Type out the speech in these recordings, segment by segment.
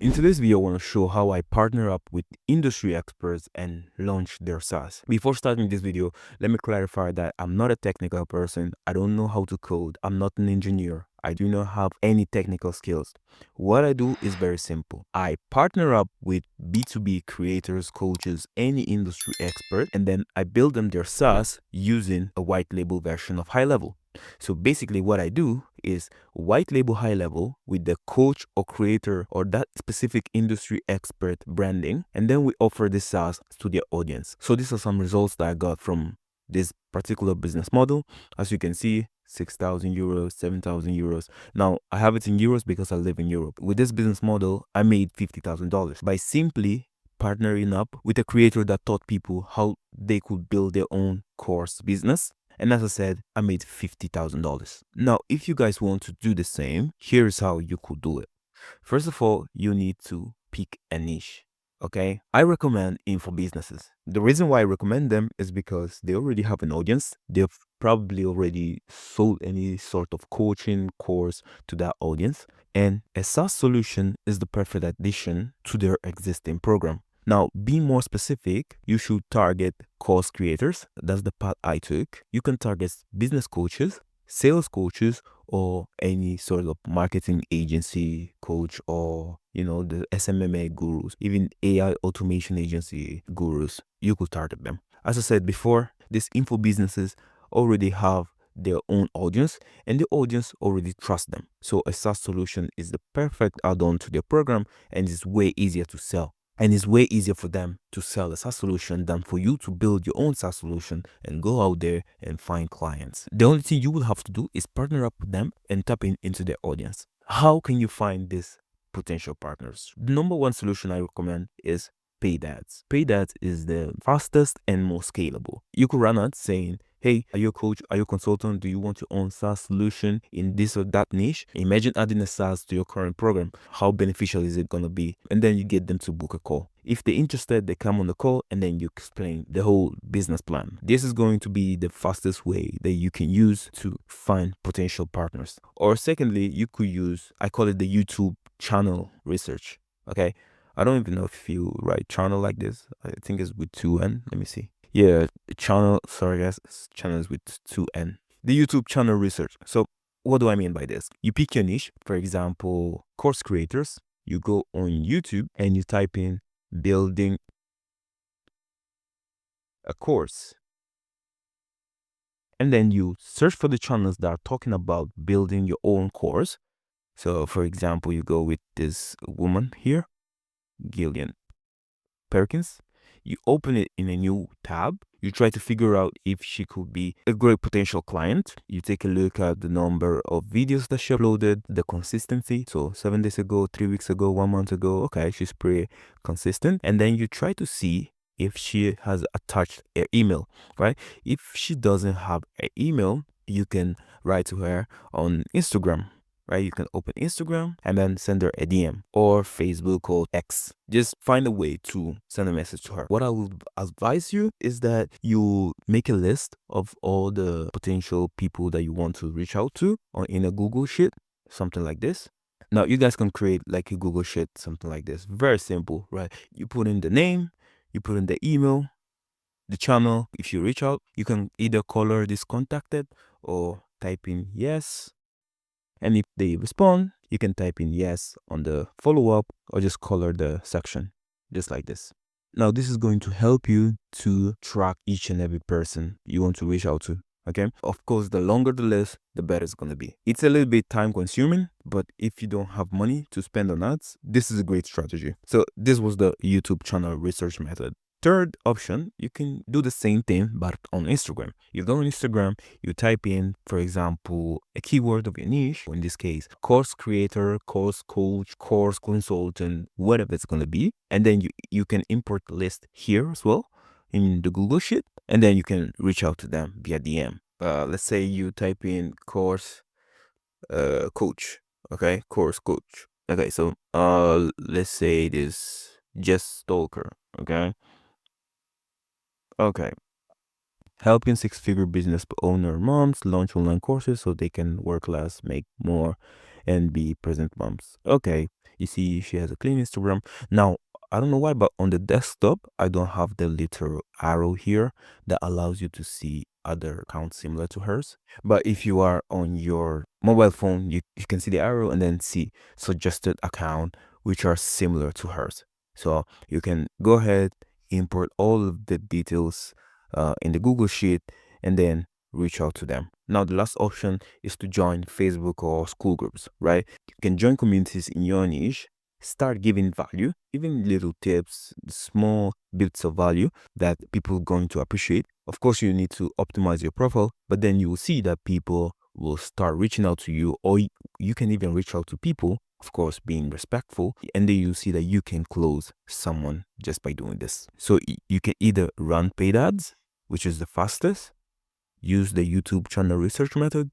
In today's video, I want to show how I partner up with industry experts and launch their SaaS. Before starting this video, let me clarify that I'm not a technical person. I don't know how to code. I'm not an engineer. I do not have any technical skills. What I do is very simple. I partner up with B2B creators, coaches, any industry expert, and then I build them their SaaS using a white label version of High Level. So basically what I do is white label High Level with the coach or creator or that specific industry expert branding, and then we offer this SaaS to their audience. So these are some results that I got from this particular business model. As you can see, 6,000 euros, 7,000 euros. Now I have it in euros because I live in Europe. With this business model, I made $50,000 by simply partnering up with a creator that taught people how they could build their own course business. And as I said, I made $50,000. Now, if you guys want to do the same, here's how you could do it. First of all, you need to pick a niche. Okay, I recommend info businesses. The reason why I recommend them is because they already have an audience. They've probably already sold any sort of coaching course to that audience. And a SaaS solution is the perfect addition to their existing program. Now, being more specific, you should target course creators. That's the path I took. You can target business coaches, sales coaches, or any sort of marketing agency coach, or the SMMA gurus, even AI automation agency gurus. You could target them. As I said before, these info businesses already have their own audience and the audience already trust them. So a SaaS solution is the perfect add-on to their program and it's way easier to sell. And it's way easier for them to sell a SaaS solution than for you to build your own SaaS solution and go out there and find clients. The only thing you will have to do is partner up with them and tap into their audience. How can you find these potential partners? The number one solution I recommend is paid ads. Paid ads is the fastest and most scalable. You could run ads saying, hey, are you a coach? Are you a consultant? Do you want your own SaaS solution in this or that niche? Imagine adding a SaaS to your current program. How beneficial is it going to be? And then you get them to book a call. If they're interested, they come on the call and then you explain the whole business plan. This is going to be the fastest way that you can use to find potential partners. Or secondly, you could use, I call it the YouTube channel research. Okay. I don't even know if you write channel like this. I think it's with 2N. Let me see. Yeah, channel, sorry guys, channel is with 2N. The YouTube channel research. So what do I mean by this? You pick your niche, for example, course creators. You go on YouTube and you type in building a course. And then you search for the channels that are talking about building your own course. So for example, you go with this woman here, Gillian Perkins. You open it in a new tab. You try to figure out if she could be a great potential client. You take a look at the number of videos that she uploaded, the consistency. So 7 days ago, 3 weeks ago, 1 month ago, okay, she's pretty consistent. And then you try to see if she has attached her email, right? If she doesn't have an email, you can write to her on Instagram, right? You can open Instagram and then send her a DM, or Facebook or X. Just find a way to send a message to her. What I would advise you is that you make a list of all the potential people that you want to reach out to in a Google Sheet, something like this. Now you guys can create like a Google Sheet, something like this. Very simple, right? You put in the name, you put in the email, the channel. If you reach out, you can either color this contacted or type in yes. And if they respond, you can type in yes on the follow-up or just color the section, just like this. Now, this is going to help you to track each and every person you want to reach out to. Okay. Of course, the longer the list, the better it's going to be. It's a little bit time consuming, but if you don't have money to spend on ads, this is a great strategy. So this was the YouTube channel research method. Third option, you can do the same thing, but on Instagram. You go on Instagram, you type in, for example, a keyword of your niche, in this case, course creator, course coach, course consultant, whatever it's going to be. And then you can import the list here as well in the Google Sheet, and then you can reach out to them via DM. Let's say you type in course coach, okay, course coach. Okay, so let's say it is Jess Stalker, okay. Okay. Helping six-figure business owner moms launch online courses so they can work less, make more, and be present moms. Okay. You see she has a clean Instagram. Now, I don't know why, but on the desktop, I don't have the little arrow here that allows you to see other accounts similar to hers. But if you are on your mobile phone, you can see the arrow and then see suggested account which are similar to hers. So you can go ahead, import all of the details in the Google Sheet, and then reach out to them. Now, the last option is to join Facebook or school groups, right? You can join communities in your niche, start giving value, even little tips, small bits of value that people are going to appreciate. Of course, you need to optimize your profile, but then you will see that people will start reaching out to you, or you can even reach out to people, of course, being respectful, and then you see that you can close someone just by doing this. So you can either run paid ads, which is the fastest, use the YouTube channel research method,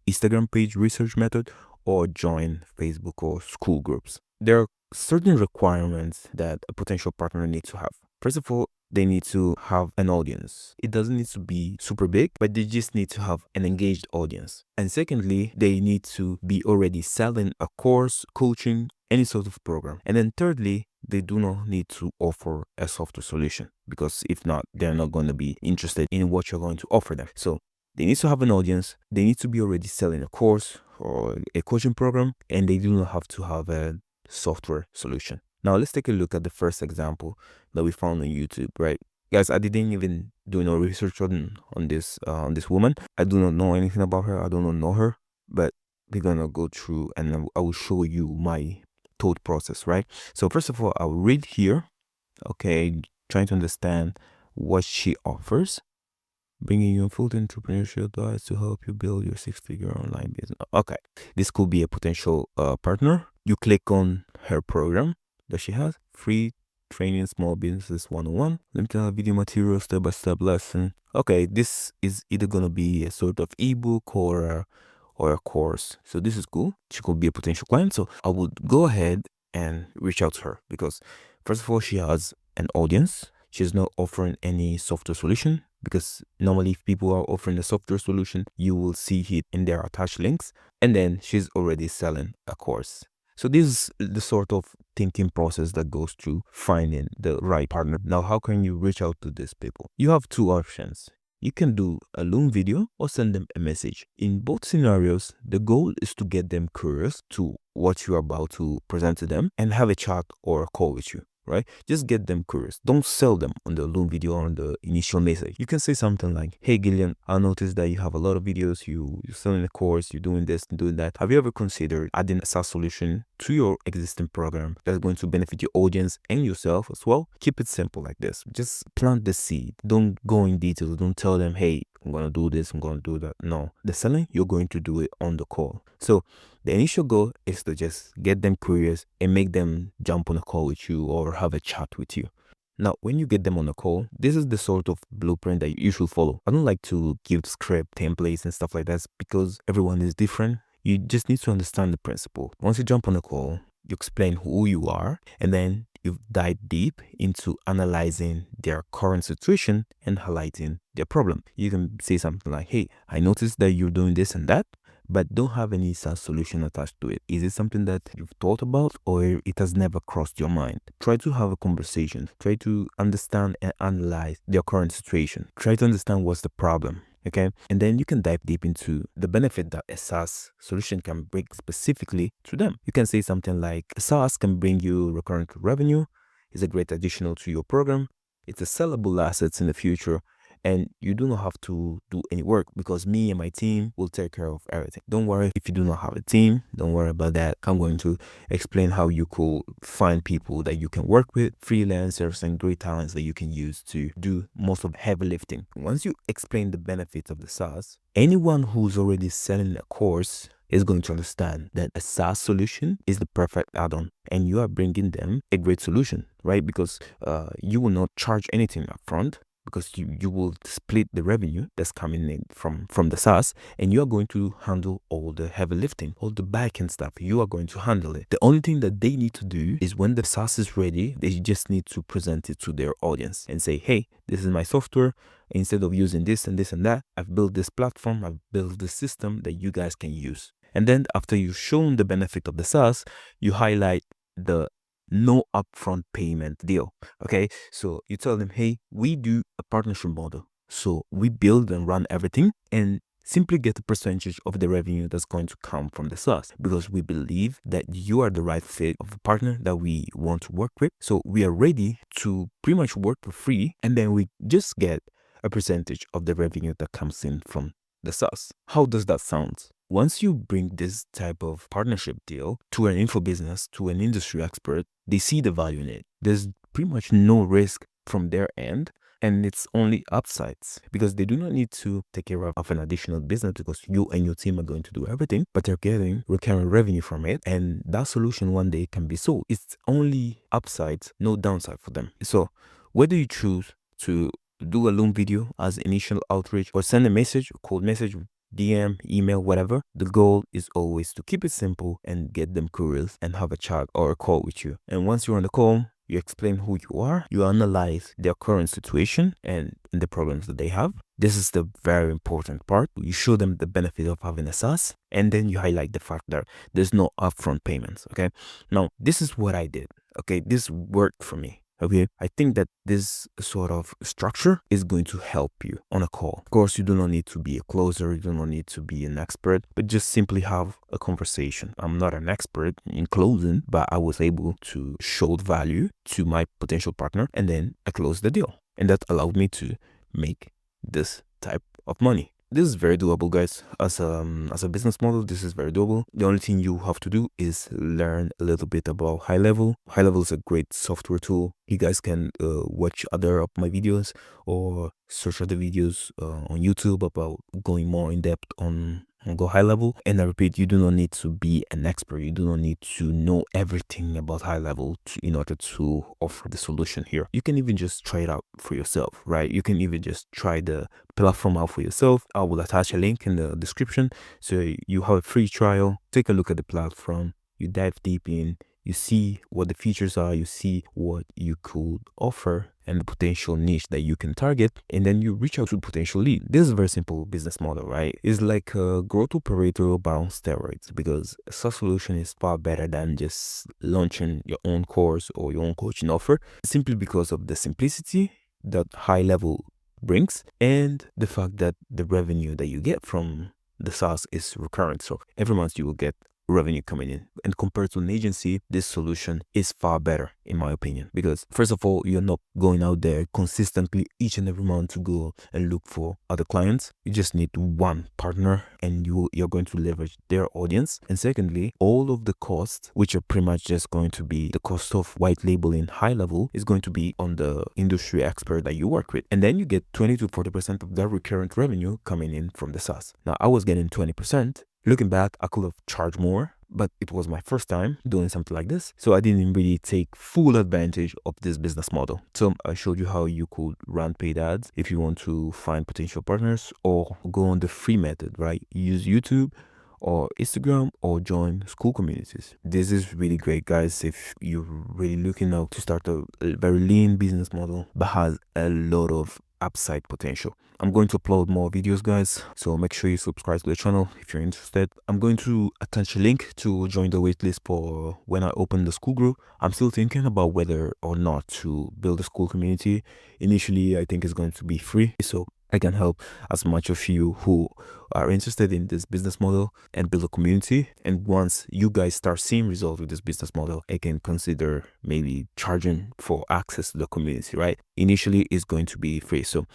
Instagram page research method, or join Facebook or school groups. There are certain requirements that a potential partner needs to have. First of all, they need to have an audience. It doesn't need to be super big, but they just need to have an engaged audience. And secondly, they need to be already selling a course, coaching, any sort of program. And then thirdly, they do not need to offer a software solution, because if not, they're not going to be interested in what you're going to offer them. So they need to have an audience, they need to be already selling a course or a coaching program, and they do not have to have a software solution. Now let's take a look at the first example that we found on YouTube, right? Guys, I didn't even do no research on this woman. I do not know anything about her. I do not know her, but we're gonna go through and I will show you my thought process, right? So first of all, I'll read here, okay, trying to understand what she offers. Bringing you full entrepreneurship advice to help you build your six-figure online business. Okay, this could be a potential partner. You click on her program that she has, free training small businesses 101, limited video material, step-by-step lesson. Okay, this is either gonna be a sort of ebook or a course. So this is cool. She could be a potential client. So I would go ahead and reach out to her, because first of all, she has an audience. She's not offering any software solution, because normally if people are offering a software solution, you will see it in their attached links, and then she's already selling a course. So this is the sort of thinking process that goes through finding the right partner. Now, how can you reach out to these people? You have two options. You can do a long video or send them a message. In both scenarios, the goal is to get them curious to what you're about to present to them and have a chat or a call with you. Right? Just get them curious. Don't sell them on the long video or on the initial message. You can say something like, hey Gillian, I noticed that you have a lot of videos, you're selling a course, you're doing this and doing that. Have you ever considered adding a SaaS solution to your existing program that's going to benefit your audience and yourself as well? Keep it simple like this. Just plant the seed. Don't go in detail. Don't tell them, hey, I'm going to do this, I'm going to do that. No, the selling, you're going to do it on the call. So the initial goal is to just get them curious and make them jump on a call with you or have a chat with you. Now, when you get them on a call, this is the sort of blueprint that you should follow. I don't like to give script templates and stuff like that, because everyone is different. You just need to understand the principle. Once you jump on a call, you explain who you are, and then you dive deep into analyzing their current situation and highlighting their problem. You can say something like, hey, I noticed that you're doing this and that, but don't have any SaaS solution attached to it. Is it something that you've thought about, or it has never crossed your mind? Try to have a conversation. Try to understand and analyze their current situation. Try to understand what's the problem. Okay, and then you can dive deep into the benefit that a SaaS solution can bring specifically to them. You can say something like, SaaS can bring you recurrent revenue, is a great additional to your program, it's a sellable asset in the future, and you do not have to do any work, because me and my team will take care of everything. Don't worry if you do not have a team. Don't worry about that. I'm going to explain how you could find people that you can work with, freelancers and great talents that you can use to do most of the heavy lifting. Once you explain the benefits of the SaaS, anyone who's already selling a course is going to understand that a SaaS solution is the perfect add-on, and you are bringing them a great solution, right? Because you will not charge anything up front, because you will split the revenue that's coming in from the SaaS, and you are going to handle all the heavy lifting, all the back-end stuff. You are going to handle it. The only thing that they need to do is, when the SaaS is ready, they just need to present it to their audience and say, hey, this is my software. Instead of using this and this and that, I've built this platform, I've built this system that you guys can use. And then after you've shown the benefit of the SaaS, you highlight the no upfront payment deal. Okay, so you tell them, hey, we do a partnership model, so we build and run everything and simply get a percentage of the revenue that's going to come from the SaaS, because we believe that you are the right fit of a partner that we want to work with. So we are ready to pretty much work for free, and then we just get a percentage of the revenue that comes in from the SaaS. How does that sound? Once you bring this type of partnership deal to an info business, to an industry expert, they see the value in it. There's pretty much no risk from their end, and it's only upsides, because they do not need to take care of an additional business, because you and your team are going to do everything, but they're getting recurring revenue from it, and that solution one day can be sold. It's only upsides, no downside for them. So whether you choose to do a Loom video as initial outreach or send a message, a cold message, DM, email, whatever, the goal is always to keep it simple and get them curious and have a chat or a call with you. And once you're on the call, you explain who you are, you analyze their current situation and the problems that they have. This is the very important part. You show them the benefit of having a SaaS, and then you highlight the fact that there's no upfront payments. Okay, now this is what I did. Okay, this worked for me. Okay, I think that this sort of structure is going to help you on a call. Of course, you do not need to be a closer, you do not need to be an expert, but just simply have a conversation. I'm not an expert in closing, but I was able to show the value to my potential partner, and then I closed the deal. And that allowed me to make this type of money. This is very doable, guys. As a business model, this is very doable. The only thing you have to do is learn a little bit about High Level. High Level is a great software tool. You guys can watch other of my videos or search other videos on YouTube about going more in depth on Go High Level. And I repeat, you do not need to be an expert. You do not need to know everything about High Level in order to offer the solution here. You can even just try it out for yourself, right? You can even just try the platform out for yourself. I will attach a link in the description, so you have a free trial. Take a look at the platform, you dive deep in, you see what the features are, you see what you could offer and the potential niche that you can target, and then you reach out to potential lead. This is a very simple business model, right? It's like a growth operator but on steroids, because a SaaS solution is far better than just launching your own course or your own coaching offer, simply because of the simplicity that High Level brings and the fact that the revenue that you get from the SaaS is recurrent. So every month you will get revenue coming in, and compared to an agency, this solution is far better in my opinion, because first of all, you're not going out there consistently each and every month to go and look for other clients. You just need one partner, and you're going to leverage their audience. And secondly, all of the costs, which are pretty much just going to be the cost of white labeling High Level, is going to be on the industry expert that you work with, and then you get 20 to 40% of that recurrent revenue coming in from the SaaS. Now I was getting 20%. Looking back, I could have charged more, but it was my first time doing something like this, so I didn't really take full advantage of this business model. So I showed you how you could run paid ads if you want to find potential partners, or go on the free method, right? Use YouTube or Instagram, or join school communities. This is really great, guys, if you're really looking out to start a very lean business model but has a lot of upside potential. I'm going to upload more videos, guys, so make sure you subscribe to the channel if you're interested. I'm going to attach a link to join the waitlist for when I open the school group. I'm still thinking about whether or not to build a school community. Initially, I think it's going to be free, so I can help as much of you who are interested in this business model and build a community. And once you guys start seeing results with this business model, I can consider maybe charging for access to the community, right? Initially, it's going to be free. So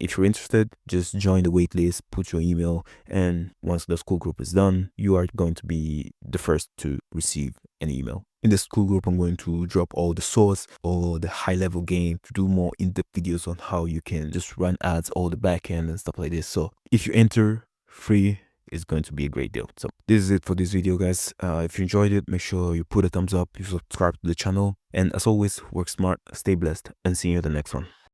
if you're interested, just join the waitlist, put your email, and once the school group is done, you are going to be the first to receive an email. In the school group, I'm going to drop all the source or the High Level game, to do more in-depth videos on how you can just run ads, all the backend and stuff like this. So if you enter free, it's going to be a great deal. So this is it for this video, guys. If you enjoyed it, make sure you put a thumbs up, you subscribe to the channel, and as always, work smart, stay blessed, and see you in the next one.